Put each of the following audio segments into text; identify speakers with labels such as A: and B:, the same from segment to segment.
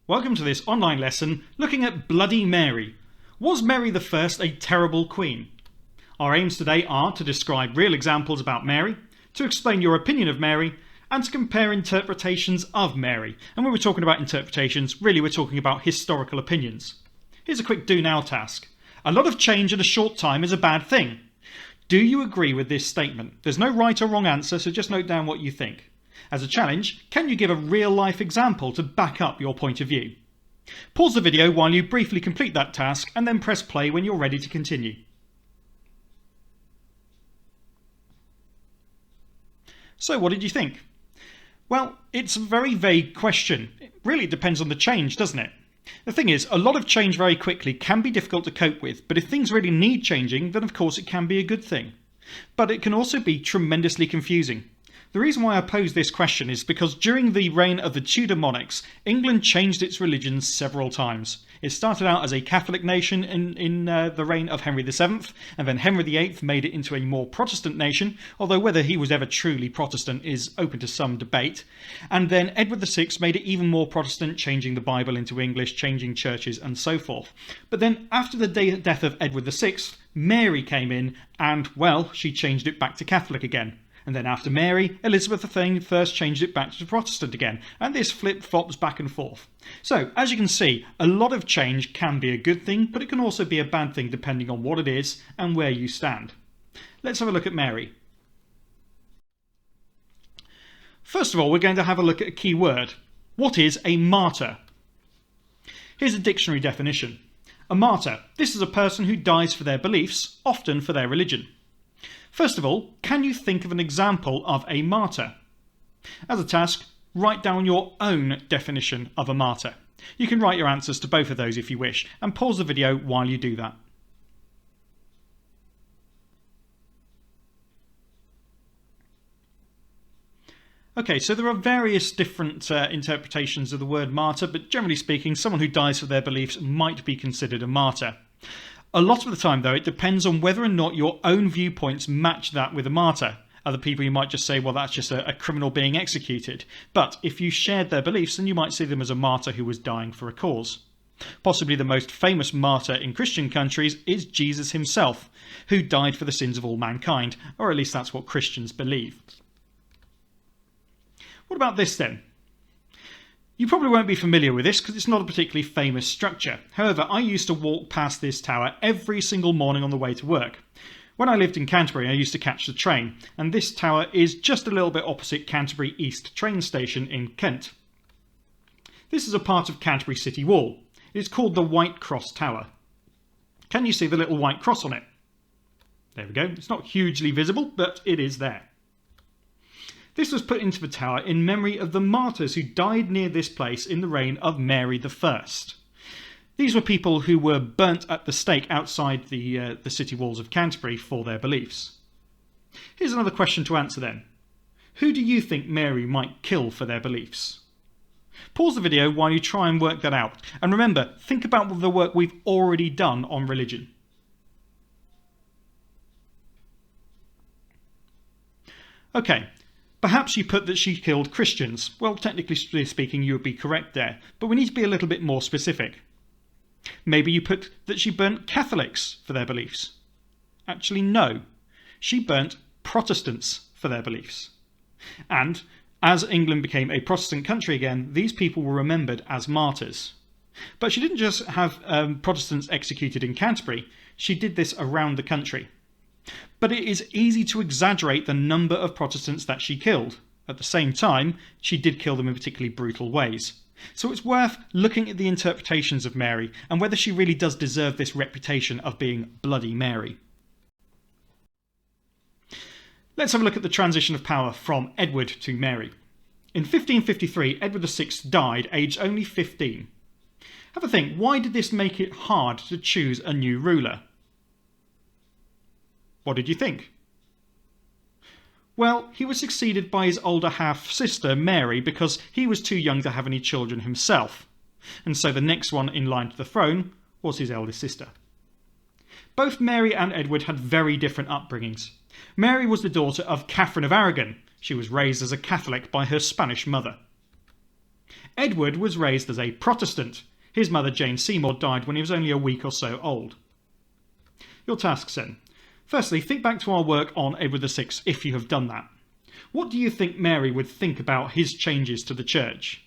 A: Welcome to this online lesson looking at Bloody Mary. Was Mary the First a terrible queen? Our aims today are to describe real examples about Mary, to explain your opinion of Mary, and to compare interpretations of Mary. And when we're talking about interpretations, really we're talking about historical opinions. Here's a quick do now task. A lot of change in a short time is a bad thing. Do you agree with this statement? There's no right or wrong answer, so just note down what you think. As a challenge, can you give a real-life example to back up your point of view? Pause the video while you briefly complete that task and then press play when you're ready to continue. So what did you think? Well, it's a very vague question. It really depends on the change, doesn't it? The thing is, a lot of change very quickly can be difficult to cope with, but if things really need changing, then of course it can be a good thing. But it can also be tremendously confusing. The reason why I pose this question is because during the reign of the Tudor monarchs, England changed its religion several times. It started out as a Catholic nation in the reign of Henry VII, and then Henry VIII made it into a more Protestant nation, although whether he was ever truly Protestant is open to some debate. And then Edward VI made it even more Protestant, changing the Bible into English, changing churches and so forth. But then after the death of Edward VI, Mary came in and, well, she changed it back to Catholic again. And then after Mary, Elizabeth I first changed it back to Protestant again, and this flip-flops back and forth. So, as you can see, a lot of change can be a good thing, but it can also be a bad thing depending on what it is and where you stand. Let's have a look at Mary. First of all, we're going to have a look at a key word. What is a martyr? Here's a dictionary definition. A martyr. This is a person who dies for their beliefs, often for their religion. First of all, can you think of an example of a martyr? As a task, write down your own definition of a martyr. You can write your answers to both of those if you wish, and pause the video while you do that. Okay, so there are various different interpretations of the word martyr, but generally speaking, someone who dies for their beliefs might be considered a martyr. A lot of the time, though, it depends on whether or not your own viewpoints match that with a martyr. Other people, you might just say, well, that's just a criminal being executed. But if you shared their beliefs, then you might see them as a martyr who was dying for a cause. Possibly the most famous martyr in Christian countries is Jesus himself, who died for the sins of all mankind, or at least that's what Christians believe. What about this then? You probably won't be familiar with this because it's not a particularly famous structure. However, I used to walk past this tower every single morning on the way to work. When I lived in Canterbury, I used to catch the train, and this tower is just a little bit opposite Canterbury East train station in Kent. This is a part of Canterbury City Wall. It's called the White Cross Tower. Can you see the little white cross on it? There we go. It's not hugely visible, but it is there. This was put into the tower in memory of the martyrs who died near this place in the reign of Mary I. These were people who were burnt at the stake outside the city walls of Canterbury for their beliefs. Here's another question to answer then. Who do you think Mary might kill for their beliefs? Pause the video while you try and work that out. And remember, think about the work we've already done on religion. Okay. Perhaps you put that she killed Christians. Well, technically speaking, you would be correct there, but we need to be a little bit more specific. Maybe you put that she burnt Catholics for their beliefs. Actually, no. She burnt Protestants for their beliefs. And as England became a Protestant country again, these people were remembered as martyrs. But she didn't just have Protestants executed in Canterbury, she did this around the country. But it is easy to exaggerate the number of Protestants that she killed. At the same time, she did kill them in particularly brutal ways. So it's worth looking at the interpretations of Mary and whether she really does deserve this reputation of being Bloody Mary. Let's have a look at the transition of power from Edward to Mary. In 1553, Edward VI died, aged only 15. Have a think, why did this make it hard to choose a new ruler? What did you think? Well, he was succeeded by his older half-sister, Mary, because he was too young to have any children himself. And so the next one in line to the throne was his eldest sister. Both Mary and Edward had very different upbringings. Mary was the daughter of Catherine of Aragon. She was raised as a Catholic by her Spanish mother. Edward was raised as a Protestant. His mother Jane Seymour died when he was only a week or so old. Your tasks then. Firstly, think back to our work on Edward VI if you have done that. What do you think Mary would think about his changes to the church?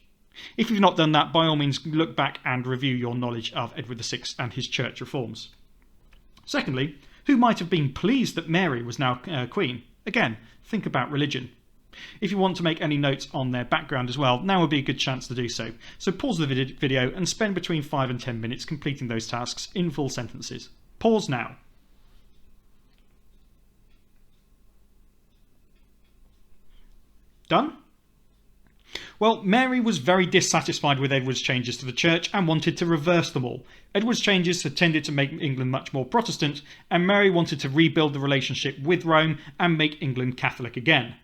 A: If you've not done that, by all means look back and review your knowledge of Edward VI and his church reforms. Secondly, who might have been pleased that Mary was now Queen? Again, think about religion. If you want to make any notes on their background as well, now would be a good chance to do so. So pause the video and spend between 5 and 10 minutes completing those tasks in full sentences. Pause now. Done? Well, Mary was very dissatisfied with Edward's changes to the church and wanted to reverse them all. Edward's changes had tended to make England much more Protestant, and Mary wanted to rebuild the relationship with Rome and make England Catholic again.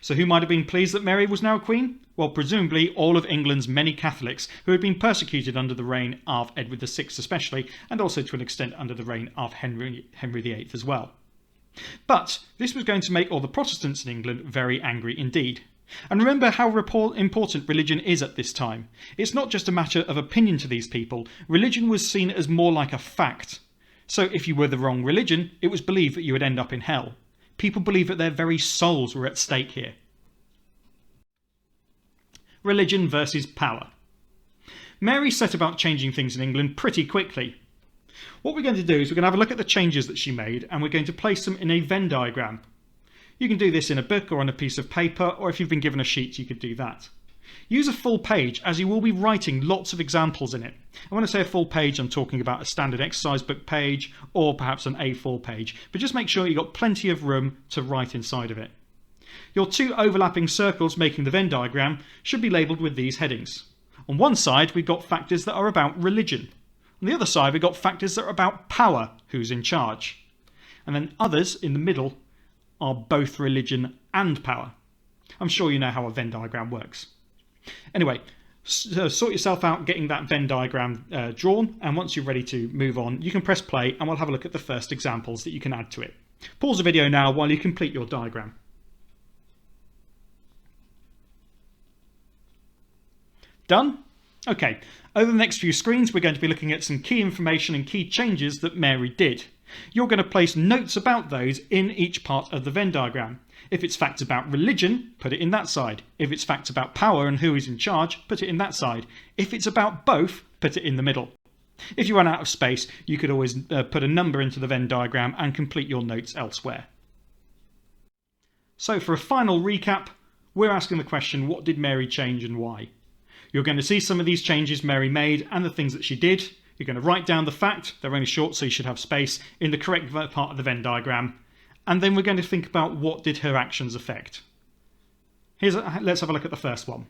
A: So who might have been pleased that Mary was now Queen? Well, presumably all of England's many Catholics who had been persecuted under the reign of Edward VI especially, and also to an extent under the reign of Henry VIII as well. But this was going to make all the Protestants in England very angry indeed. And remember how important religion is at this time. It's not just a matter of opinion to these people. Religion was seen as more like a fact. So if you were the wrong religion, it was believed that you would end up in hell. People believed that their very souls were at stake here. Religion versus power. Mary set about changing things in England pretty quickly. What we're going to do is we're going to have a look at the changes that she made, and we're going to place them in a Venn diagram. You can do this in a book or on a piece of paper, or if you've been given a sheet, you could do that. Use a full page, as you will be writing lots of examples in it. And when I say a full page, I'm talking about a standard exercise book page, or perhaps an A4 page, but just make sure you've got plenty of room to write inside of it. Your two overlapping circles making the Venn diagram should be labelled with these headings. On one side, we've got factors that are about religion. On the other side, we've got factors that are about power, who's in charge. And then others in the middle are both religion and power. I'm sure you know how a Venn diagram works. Anyway, sort yourself out getting that Venn diagram drawn, and once you're ready to move on, you can press play and we'll have a look at the first examples that you can add to it. Pause the video now while you complete your diagram. Done? Okay, over the next few screens we're going to be looking at some key information and key changes that Mary did. You're going to place notes about those in each part of the Venn diagram. If it's facts about religion, put it in that side. If it's facts about power and who is in charge, put it in that side. If it's about both, put it in the middle. If you run out of space, you could always put a number into the Venn diagram and complete your notes elsewhere. So for a final recap, we're asking the question, what did Mary change and why? You're going to see some of these changes Mary made and the things that she did. You're going to write down the fact, they're only short so you should have space, in the correct part of the Venn diagram. And then we're going to think about what did her actions affect. Let's have a look at the first one.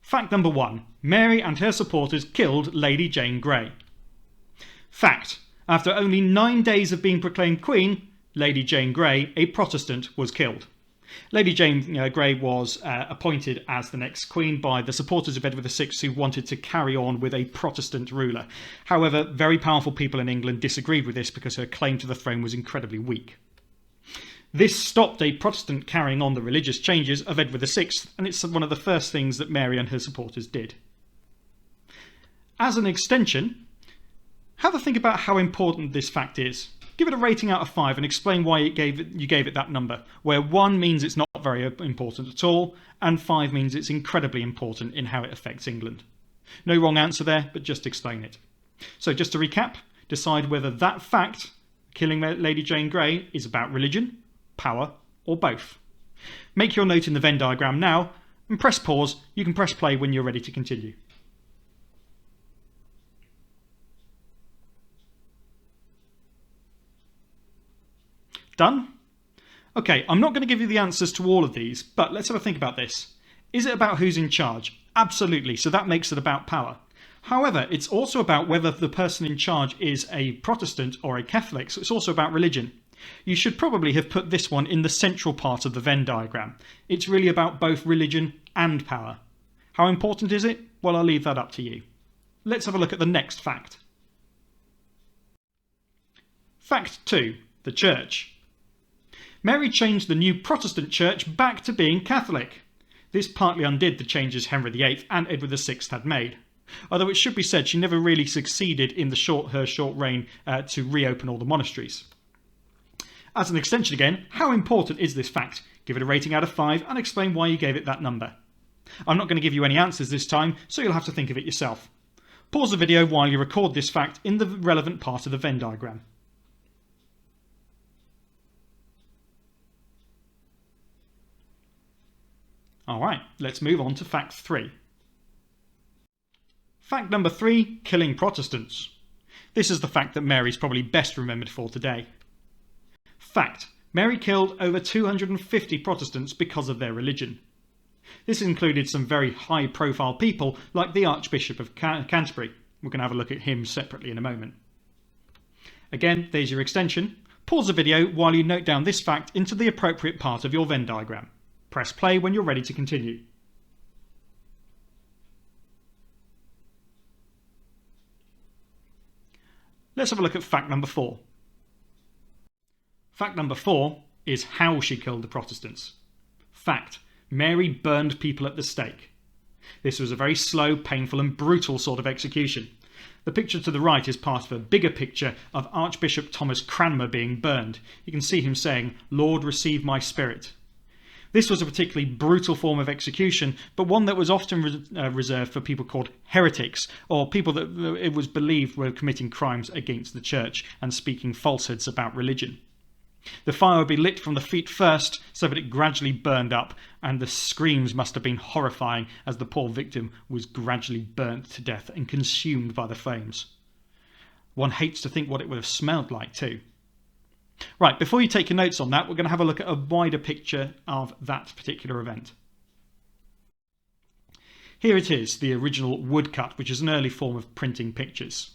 A: Fact number 1. Mary and her supporters killed Lady Jane Grey. Fact. After only 9 days of being proclaimed Queen, Lady Jane Grey, a Protestant, was killed. Lady Jane Grey was appointed as the next Queen by the supporters of Edward VI who wanted to carry on with a Protestant ruler. However, very powerful people in England disagreed with this because her claim to the throne was incredibly weak. This stopped a Protestant carrying on the religious changes of Edward VI, and it's one of the first things that Mary and her supporters did. As an extension, have a think about how important this fact is. Give it a rating out of 5 and explain why you gave it that number, where 1 means it's not very important at all, and 5 means it's incredibly important in how it affects England. No wrong answer there, but just explain it. So just to recap, decide whether that fact, killing Lady Jane Grey, is about religion, power, or both. Make your note in the Venn diagram now, and press pause. You can press play when you're ready to continue. Done? Okay, I'm not going to give you the answers to all of these, but let's have a think about this. Is it about who's in charge? Absolutely, so that makes it about power. However, it's also about whether the person in charge is a Protestant or a Catholic, so it's also about religion. You should probably have put this one in the central part of the Venn diagram. It's really about both religion and power. How important is it? Well, I'll leave that up to you. Let's have a look at the next fact. Fact 2. The Church. Mary changed the new Protestant church back to being Catholic. This partly undid the changes Henry VIII and Edward VI had made, although it should be said she never really succeeded in her short reign to reopen all the monasteries. As an extension again, how important is this fact? Give it a rating out of 5 and explain why you gave it that number. I'm not going to give you any answers this time, so you'll have to think of it yourself. Pause the video while you record this fact in the relevant part of the Venn diagram. Alright, let's move on to fact 3. Fact number 3, killing Protestants. This is the fact that Mary's probably best remembered for today. Fact, Mary killed over 250 Protestants because of their religion. This included some very high profile people like the Archbishop of Canterbury. We're going to have a look at him separately in a moment. Again, there's your extension. Pause the video while you note down this fact into the appropriate part of your Venn diagram. Press play when you're ready to continue. Let's have a look at fact number 4. Fact number 4 is how she killed the Protestants. Fact, Mary burned people at the stake. This was a very slow, painful and brutal sort of execution. The picture to the right is part of a bigger picture of Archbishop Thomas Cranmer being burned. You can see him saying, "Lord, receive my spirit." This was a particularly brutal form of execution, but one that was often reserved for people called heretics, or people that it was believed were committing crimes against the church and speaking falsehoods about religion. The fire would be lit from the feet first, so that it gradually burned up, and the screams must have been horrifying as the poor victim was gradually burnt to death and consumed by the flames. One hates to think what it would have smelled like too. Right, before you take your notes on that, we're going to have a look at a wider picture of that particular event. Here it is, the original woodcut, which is an early form of printing pictures.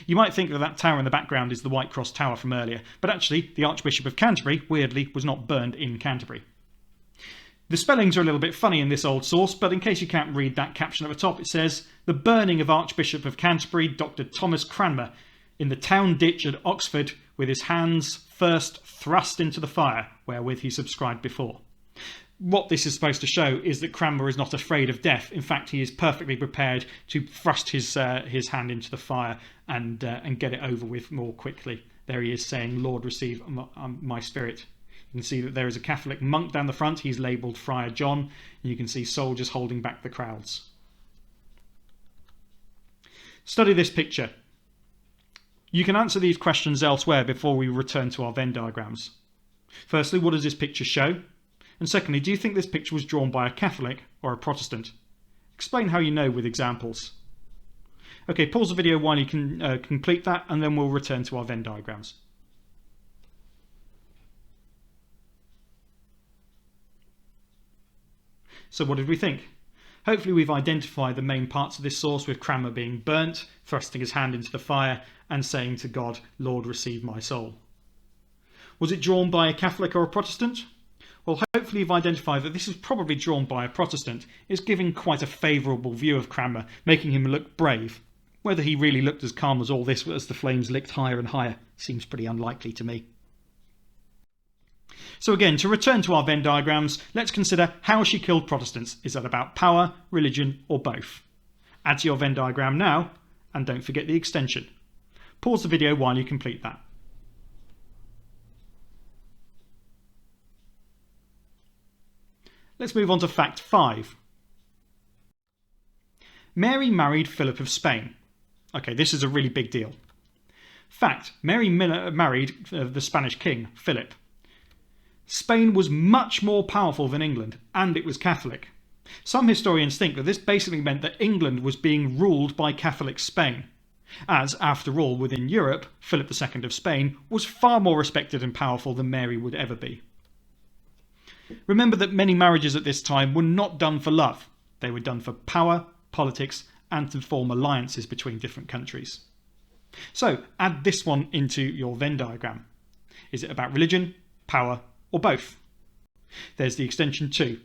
A: You might think that that tower in the background is the White Cross Tower from earlier, but actually the Archbishop of Canterbury, weirdly, was not burned in Canterbury. The spellings are a little bit funny in this old source, but in case you can't read that caption at the top, it says, "The burning of Archbishop of Canterbury, Dr. Thomas Cranmer, in the town ditch at Oxford, with his hands first thrust into the fire, wherewith he subscribed before." What this is supposed to show is that Cranmer is not afraid of death. In fact, he is perfectly prepared to thrust his hand into the fire and get it over with more quickly. There he is saying, "Lord, receive my spirit." You can see that there is a Catholic monk down the front. He's labelled Friar John. And you can see soldiers holding back the crowds. Study this picture. You can answer these questions elsewhere before we return to our Venn diagrams. Firstly, what does this picture show? And secondly, do you think this picture was drawn by a Catholic or a Protestant? Explain how you know with examples. Okay, pause the video while you can complete that, and then we'll return to our Venn diagrams. So what did we think? Hopefully we've identified the main parts of this source, with Cranmer being burnt, thrusting his hand into the fire and saying to God, "Lord, receive my soul." Was it drawn by a Catholic or a Protestant? Well, hopefully you've identified that this is probably drawn by a Protestant. It's giving quite a favourable view of Cranmer, making him look brave. Whether he really looked as calm as all this as the flames licked higher and higher seems pretty unlikely to me. So again, to return to our Venn diagrams, let's consider how she killed Protestants. Is that about power, religion, or both? Add to your Venn diagram now, and don't forget the extension. Pause the video while you complete that. Let's move on to fact 5. Mary married Philip of Spain. Okay, this is a really big deal. Fact, Mary married the Spanish king, Philip. Spain was much more powerful than England, and it was Catholic. Some historians think that this basically meant that England was being ruled by Catholic Spain, as, after all, within Europe, Philip II of Spain was far more respected and powerful than Mary would ever be. Remember that many marriages at this time were not done for love. They were done for power, politics, and to form alliances between different countries. So, add this one into your Venn diagram. Is it about religion, power, or both? There's the extension too.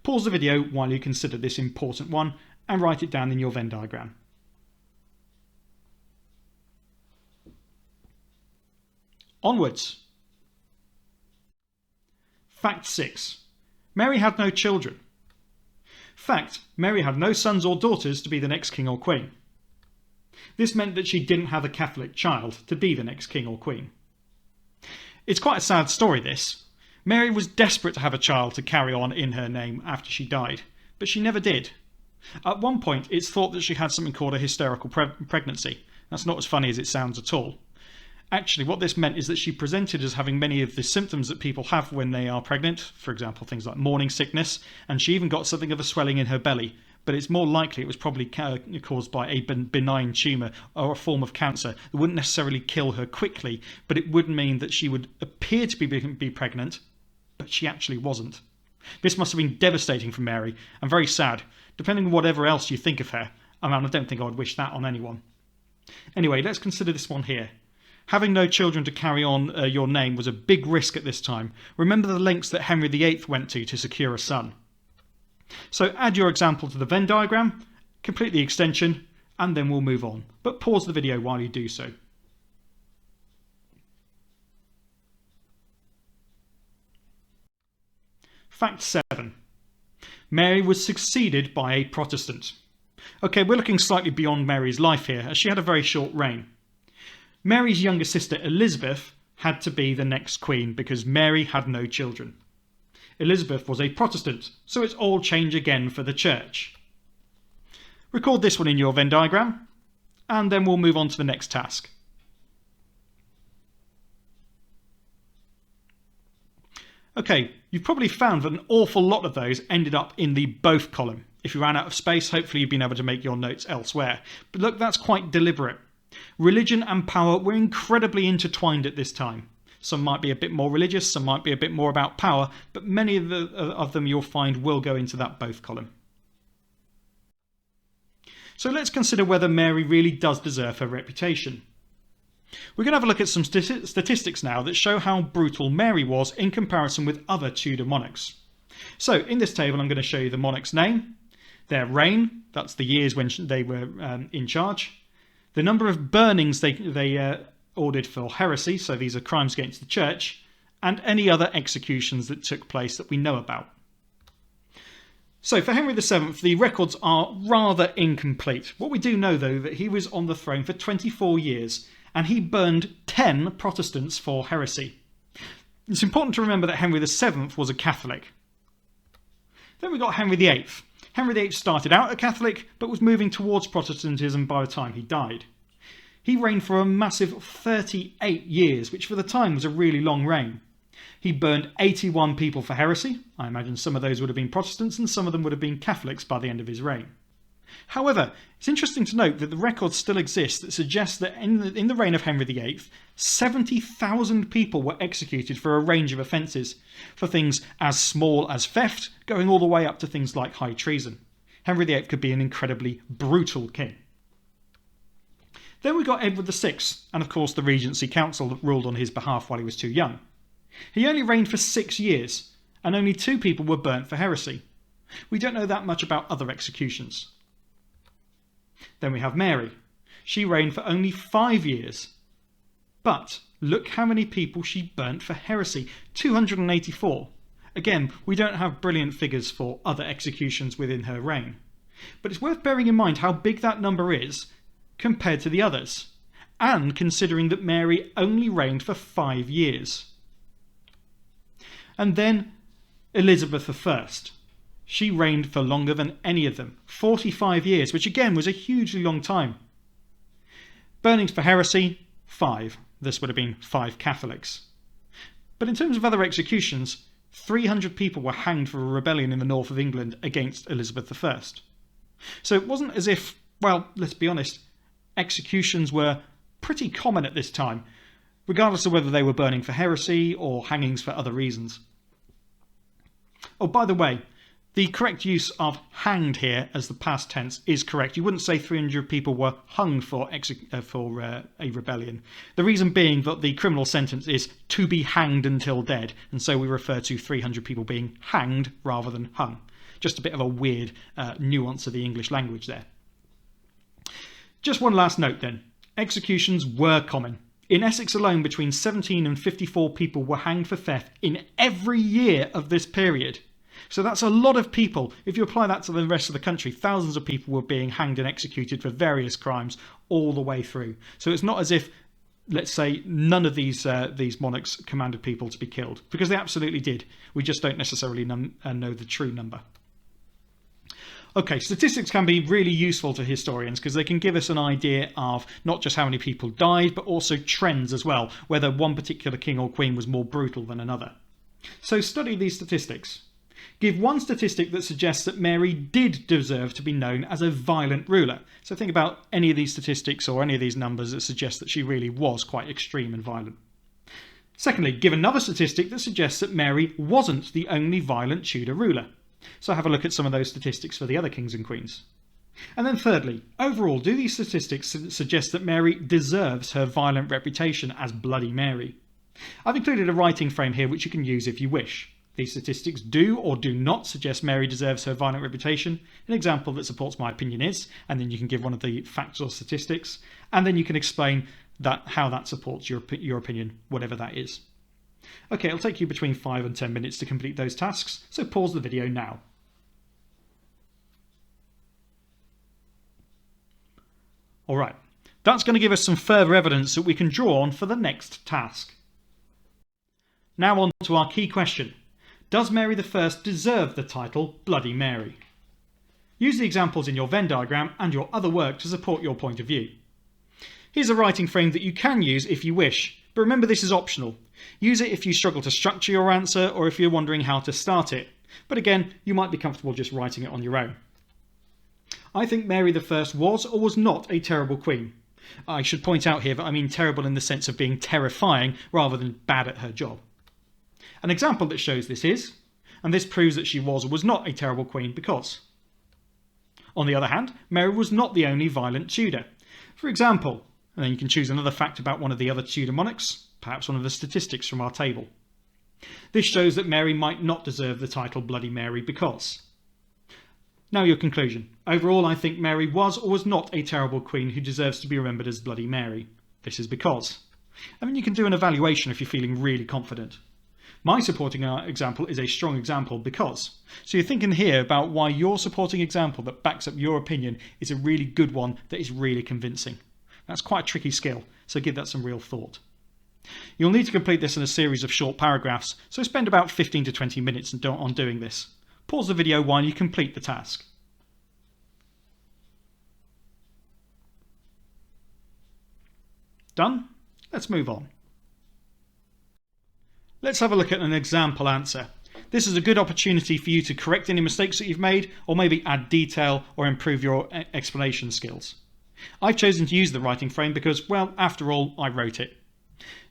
A: Pause the video while you consider this important one and write it down in your Venn diagram. Onwards. Fact 6. Mary had no children. Fact, Mary had no sons or daughters to be the next king or queen. This meant that she didn't have a Catholic child to be the next king or queen. It's quite a sad story, this. Mary was desperate to have a child to carry on in her name after she died, but she never did. At one point, it's thought that she had something called a hysterical pregnancy. That's not as funny as it sounds at all. Actually, what this meant is that she presented as having many of the symptoms that people have when they are pregnant, for example, things like morning sickness, and she even got something of a swelling in her belly, but it's more likely it was probably caused by a benign tumour or a form of cancer. It wouldn't necessarily kill her quickly, but it would mean that she would appear to be pregnant, but she actually wasn't. This must have been devastating for Mary, and very sad, depending on whatever else you think of her. I don't think I would wish that on anyone. Anyway, let's consider this one here. Having no children to carry on your name was a big risk at this time. Remember the lengths that Henry VIII went to secure a son. So add your example to the Venn diagram, complete the extension, and then we'll move on. But pause the video while you do so. Fact 7. Mary was succeeded by a Protestant. Okay, we're looking slightly beyond Mary's life here, as she had a very short reign. Mary's younger sister Elizabeth had to be the next queen because Mary had no children. Elizabeth was a Protestant, so it's all change again for the church. Record this one in your Venn diagram, and then we'll move on to the next task. Okay, you've probably found that an awful lot of those ended up in the both column. If you ran out of space, hopefully you've been able to make your notes elsewhere. But look, that's quite deliberate. Religion and power were incredibly intertwined at this time. Some might be a bit more religious, some might be a bit more about power, but many of them you'll find will go into that both column. So let's consider whether Mary really does deserve her reputation. We're going to have a look at some statistics now that show how brutal Mary was in comparison with other Tudor monarchs. So in this table I'm going to show you the monarch's name, their reign, that's the years when they were in charge, the number of burnings they ordered for heresy, so these are crimes against the church, and any other executions that took place that we know about. So for Henry VII, the records are rather incomplete. What we do know, though, that he was on the throne for 24 years, and he burned 10 Protestants for heresy. It's important to remember that Henry VII was a Catholic. Then we got Henry VIII. Henry VIII started out a Catholic, but was moving towards Protestantism by the time he died. He reigned for a massive 38 years, which for the time was a really long reign. He burned 81 people for heresy. I imagine some of those would have been Protestants and some of them would have been Catholics by the end of his reign. However, it's interesting to note that the records still exist that suggest that in the reign of Henry VIII, 70,000 people were executed for a range of offences, for things as small as theft, going all the way up to things like high treason. Henry VIII could be an incredibly brutal king. Then we got Edward VI, and of course the Regency Council that ruled on his behalf while he was too young. He only reigned for 6 years, and only 2 people were burnt for heresy. We don't know that much about other executions. Then we have Mary. She reigned for only 5 years. But look how many people she burnt for heresy, 284. Again, we don't have brilliant figures for other executions within her reign. But it's worth bearing in mind how big that number is compared to the others, and considering that Mary only reigned for 5 years. And then Elizabeth I. She reigned for longer than any of them, 45 years, which again was a hugely long time. Burnings for heresy, 5. This would have been 5 Catholics. But in terms of other executions, 300 people were hanged for a rebellion in the north of England against Elizabeth I. So it wasn't as if, well, let's be honest, executions were pretty common at this time, regardless of whether they were burning for heresy or hangings for other reasons. Oh, by the way, the correct use of hanged here as the past tense is correct. You wouldn't say 300 people were hung for a rebellion. The reason being that the criminal sentence is to be hanged until dead, and so we refer to 300 people being hanged rather than hung. Just a bit of a weird nuance of the English language there. Just one last note then. Executions were common. In Essex alone, between 17 and 54 people were hanged for theft in every year of this period. So that's a lot of people. If you apply that to the rest of the country, thousands of people were being hanged and executed for various crimes all the way through. So it's not as if, let's say, none of these monarchs commanded people to be killed, because they absolutely did. We just don't necessarily know the true number. Okay, statistics can be really useful to historians because they can give us an idea of not just how many people died, but also trends as well, whether one particular king or queen was more brutal than another. So study these statistics. Give one statistic that suggests that Mary did deserve to be known as a violent ruler. So think about any of these statistics or any of these numbers that suggest that she really was quite extreme and violent. Secondly, give another statistic that suggests that Mary wasn't the only violent Tudor ruler. So have a look at some of those statistics for the other kings and queens. And then thirdly, overall, do these statistics suggest that Mary deserves her violent reputation as Bloody Mary? I've included a writing frame here which you can use if you wish. These statistics do or do not suggest Mary deserves her violent reputation. An example that supports my opinion is, and then you can give one of the facts or statistics, and then you can explain how that supports your opinion, whatever that is. Okay, it'll take you between 5 and 10 minutes to complete those tasks, so pause the video now. Alright, that's going to give us some further evidence that we can draw on for the next task. Now on to our key question. Does Mary I deserve the title Bloody Mary? Use the examples in your Venn diagram and your other work to support your point of view. Here's a writing frame that you can use if you wish, but remember this is optional. Use it if you struggle to structure your answer or if you're wondering how to start it. But again, you might be comfortable just writing it on your own. I think Mary I was or was not a terrible queen. I should point out here that I mean terrible in the sense of being terrifying rather than bad at her job. An example that shows this is, and this proves that she was or was not a terrible queen because. On the other hand, Mary was not the only violent Tudor. For example, and then you can choose another fact about one of the other Tudor monarchs, perhaps one of the statistics from our table. This shows that Mary might not deserve the title Bloody Mary because. Now your conclusion. Overall, I think Mary was or was not a terrible queen who deserves to be remembered as Bloody Mary. This is because. I mean, you can do an evaluation if you're feeling really confident. My supporting example is a strong example because. So you're thinking here about why your supporting example that backs up your opinion is a really good one that is really convincing. That's quite a tricky skill, so give that some real thought. You'll need to complete this in a series of short paragraphs, so spend about 15 to 20 minutes on doing this. Pause the video while you complete the task. Done? Let's move on. Let's have a look at an example answer. This is a good opportunity for you to correct any mistakes that you've made, or maybe add detail or improve your explanation skills. I've chosen to use the writing frame because, well, after all, I wrote it.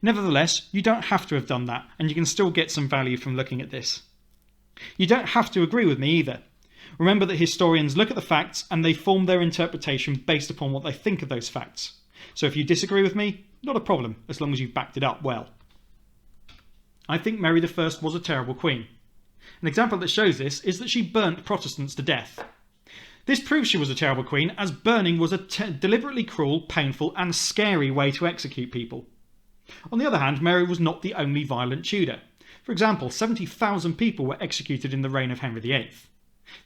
A: Nevertheless, you don't have to have done that, and you can still get some value from looking at this. You don't have to agree with me either. Remember that historians look at the facts and they form their interpretation based upon what they think of those facts. So if you disagree with me, not a problem, as long as you've backed it up well. I think Mary I was a terrible queen. An example that shows this is that she burnt Protestants to death. This proves she was a terrible queen, as burning was a deliberately cruel, painful and scary way to execute people. On the other hand, Mary was not the only violent Tudor. For example, 70,000 people were executed in the reign of Henry VIII.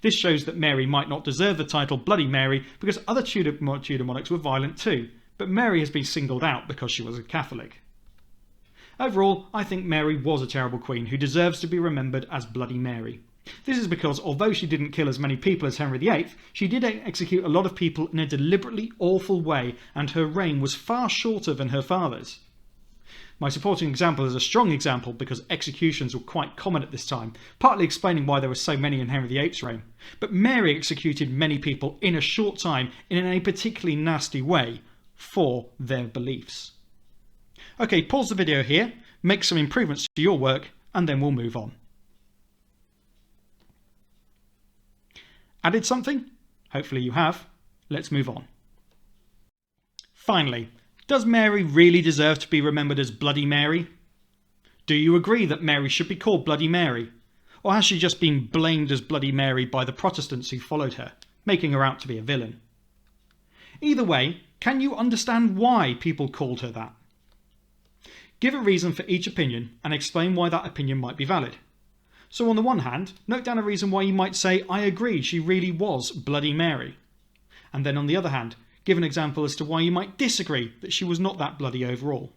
A: This shows that Mary might not deserve the title Bloody Mary because other Tudor monarchs were violent too, but Mary has been singled out because she was a Catholic. Overall, I think Mary was a terrible queen who deserves to be remembered as Bloody Mary. This is because although she didn't kill as many people as Henry VIII, she did execute a lot of people in a deliberately awful way, and her reign was far shorter than her father's. My supporting example is a strong example because executions were quite common at this time, partly explaining why there were so many in Henry VIII's reign. But Mary executed many people in a short time in a particularly nasty way for their beliefs. Okay, pause the video here, make some improvements to your work, and then we'll move on. Added something? Hopefully you have. Let's move on. Finally, does Mary really deserve to be remembered as Bloody Mary? Do you agree that Mary should be called Bloody Mary? Or has she just been blamed as Bloody Mary by the Protestants who followed her, making her out to be a villain? Either way, can you understand why people called her that? Give a reason for each opinion and explain why that opinion might be valid. So on the one hand, note down a reason why you might say, I agree, she really was Bloody Mary. And then on the other hand, give an example as to why you might disagree that she was not that bloody overall.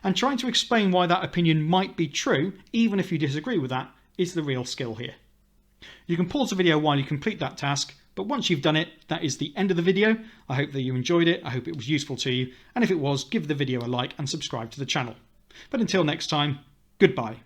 A: And trying to explain why that opinion might be true, even if you disagree with that, is the real skill here. You can pause the video while you complete that task, but once you've done it, that is the end of the video. I hope that you enjoyed it, I hope it was useful to you, and if it was, give the video a like and subscribe to the channel. But until next time, goodbye.